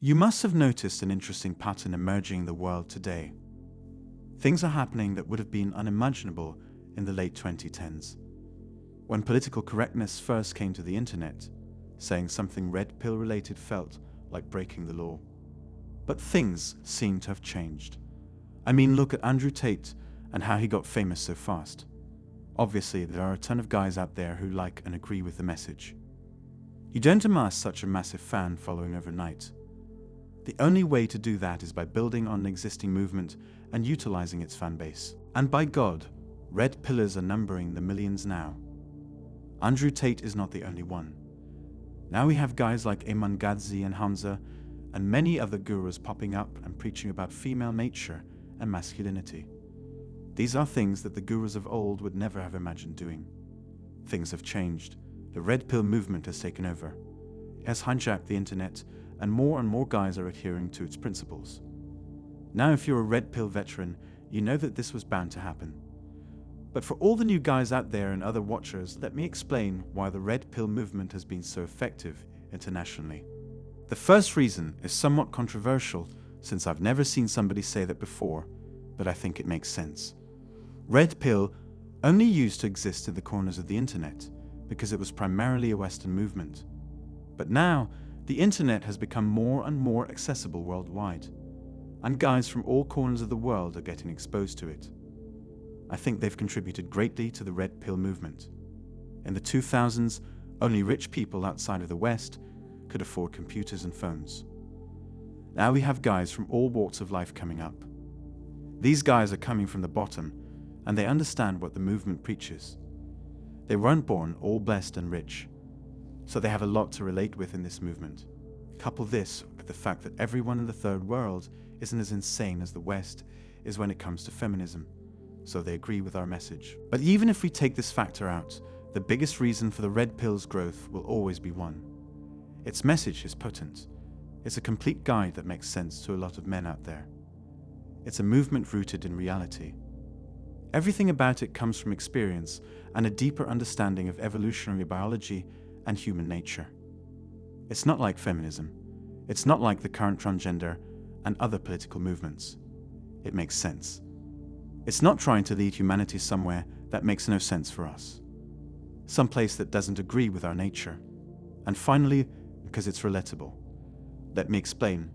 You must have noticed an interesting pattern emerging in the world today. Things are happening that would have been unimaginable in the late 2010s. When political correctness first came to the internet, saying something red pill related felt like breaking the law. But things seem to have changed. I mean, look at Andrew Tate and how he got famous so fast. Obviously, there are a ton of guys out there who like and agree with the message. You don't amass such a massive fan following overnight. The only way to do that is by building on an existing movement and utilizing its fan base. And by God, red pillars are numbering the millions now. Andrew Tate is not the only one. Now we have guys like Ayman Ghazi and Hamza, and many other gurus popping up and preaching about female nature and masculinity. These are things that the gurus of old would never have imagined doing. Things have changed. The red pill movement has taken over. It has hijacked the internet, and more guys are adhering to its principles. Now if you're a red pill veteran, you know that this was bound to happen. But for all the new guys out there and other watchers, let me explain why the red pill movement has been so effective internationally. The first reason is somewhat controversial, since I've never seen somebody say that before, but I think it makes sense. Red pill only used to exist in the corners of the internet because it was primarily a Western movement. But now, the internet has become more and more accessible worldwide, and guys from all corners of the world are getting exposed to it. I think they've contributed greatly to the red pill movement. In the 2000s, only rich people outside of the West could afford computers and phones. Now we have guys from all walks of life coming up. These guys are coming from the bottom, and they understand what the movement preaches. They weren't born all blessed and rich, so they have a lot to relate with in this movement. Couple this with the fact that everyone in the third world isn't as insane as the West is when it comes to feminism, so they agree with our message. But even if we take this factor out, the biggest reason for the red pill's growth will always be one. Its message is potent. It's a complete guide that makes sense to a lot of men out there. It's a movement rooted in reality. Everything about it comes from experience and a deeper understanding of evolutionary biology and human nature. It's not like feminism. It's not like the current transgender and other political movements. It makes sense. It's not trying to lead humanity somewhere that makes no sense for us. Someplace that doesn't agree with our nature. And finally, because it's relatable. Let me explain.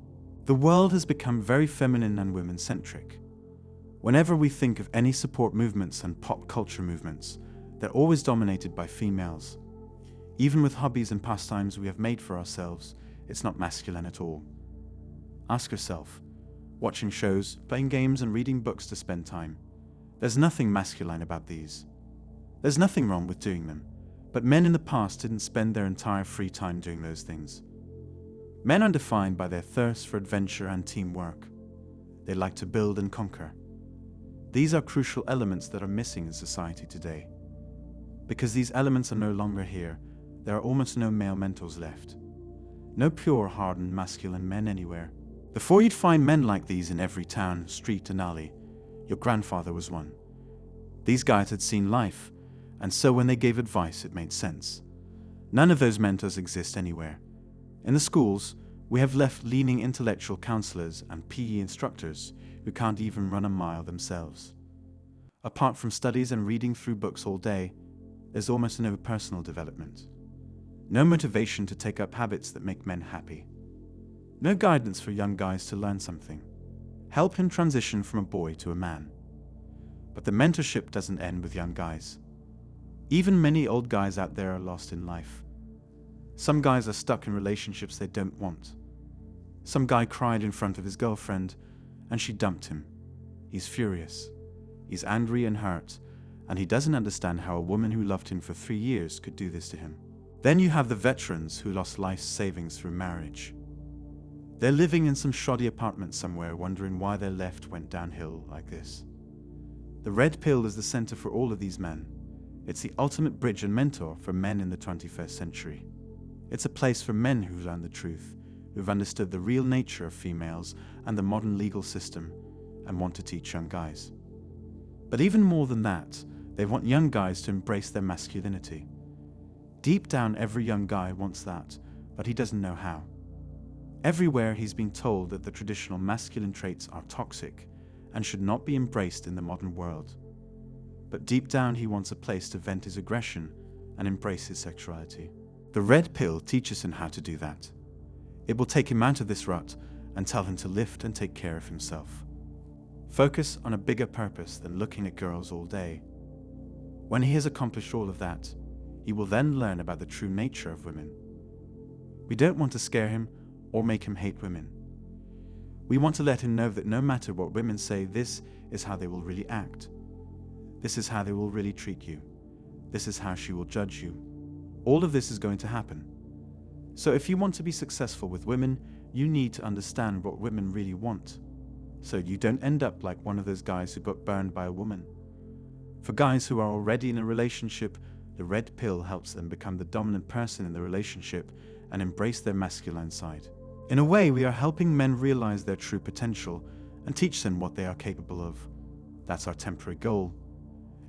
The world has become very feminine and women-centric. Whenever we think of any support movements and pop culture movements, they're always dominated by females. Even with hobbies and pastimes we have made for ourselves, it's not masculine at all. Ask yourself, watching shows, playing games and reading books to spend time. There's nothing masculine about these. There's nothing wrong with doing them, but men in the past didn't spend their entire free time doing those things. Men are defined by their thirst for adventure and teamwork. They like to build and conquer. These are crucial elements that are missing in society today. Because these elements are no longer here, there are almost no male mentors left. No pure, hardened, masculine men anywhere. Before you'd find men like these in every town, street and alley, your grandfather was one. These guys had seen life, and so when they gave advice, it made sense. None of those mentors exist anywhere. In the schools, we have left leaning intellectual counselors and PE instructors who can't even run a mile themselves. Apart from studies and reading through books all day, there's almost no personal development. No motivation to take up habits that make men happy. No guidance for young guys to learn something. Help him transition from a boy to a man. But the mentorship doesn't end with young guys. Even many old guys out there are lost in life. Some guys are stuck in relationships they don't want. Some guy cried in front of his girlfriend and she dumped him. He's furious. He's angry and hurt, and he doesn't understand how a woman who loved him for 3 years could do this to him. Then you have the veterans who lost life savings through marriage. They're living in some shoddy apartment somewhere wondering why their left went downhill like this. The red pill is the center for all of these men. It's the ultimate bridge and mentor for men in the 21st century. It's a place for men who've learned the truth, who've understood the real nature of females and the modern legal system, and want to teach young guys. But even more than that, they want young guys to embrace their masculinity. Deep down, every young guy wants that, but he doesn't know how. Everywhere he's been told that the traditional masculine traits are toxic and should not be embraced in the modern world. But deep down he wants a place to vent his aggression and embrace his sexuality. The red pill teaches him how to do that. It will take him out of this rut and tell him to lift and take care of himself. Focus on a bigger purpose than looking at girls all day. When he has accomplished all of that, he will then learn about the true nature of women. We don't want to scare him or make him hate women. We want to let him know that no matter what women say, this is how they will really act. This is how they will really treat you. This is how she will judge you. All of this is going to happen. So if you want to be successful with women, you need to understand what women really want, so you don't end up like one of those guys who got burned by a woman. For guys who are already in a relationship, the red pill helps them become the dominant person in the relationship and embrace their masculine side. In a way, we are helping men realize their true potential and teach them what they are capable of. That's our temporary goal.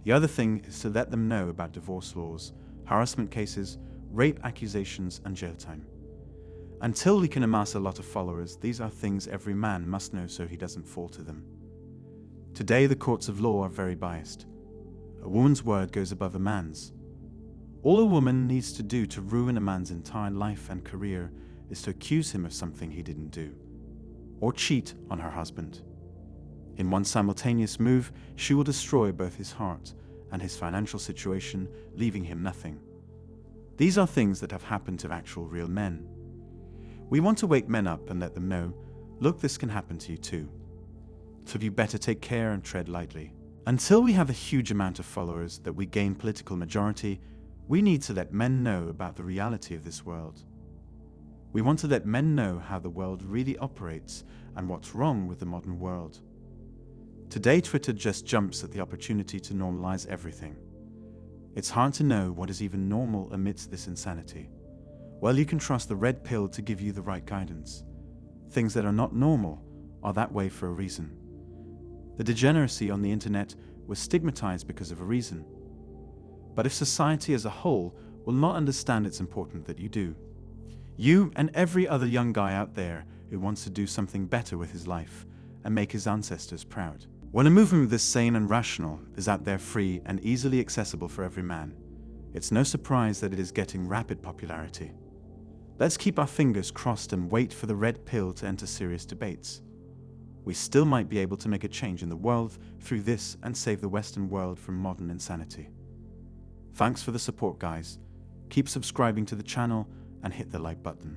The other thing is to let them know about divorce laws, harassment cases, rape accusations, and jail time. Until we can amass a lot of followers, these are things every man must know so he doesn't fall to them. Today, the courts of law are very biased. A woman's word goes above a man's. All a woman needs to do to ruin a man's entire life and career is to accuse him of something he didn't do, or cheat on her husband. In one simultaneous move, she will destroy both his heart and his financial situation, leaving him nothing. These are things that have happened to actual real men. We want to wake men up and let them know, look, this can happen to you too. So you better take care and tread lightly. Until we have a huge amount of followers that we gain political majority, we need to let men know about the reality of this world. We want to let men know how the world really operates and what's wrong with the modern world. Today, Twitter just jumps at the opportunity to normalize everything. It's hard to know what is even normal amidst this insanity. Well, you can trust the red pill to give you the right guidance. Things that are not normal are that way for a reason. The degeneracy on the internet was stigmatized because of a reason. But if society as a whole will not understand, it's important that you do. You and every other young guy out there who wants to do something better with his life and make his ancestors proud. When a movement this sane and rational is out there free and easily accessible for every man, it's no surprise that it is getting rapid popularity. Let's keep our fingers crossed and wait for the red pill to enter serious debates. We still might be able to make a change in the world through this and save the Western world from modern insanity. Thanks for the support, guys. Keep subscribing to the channel and hit the like button.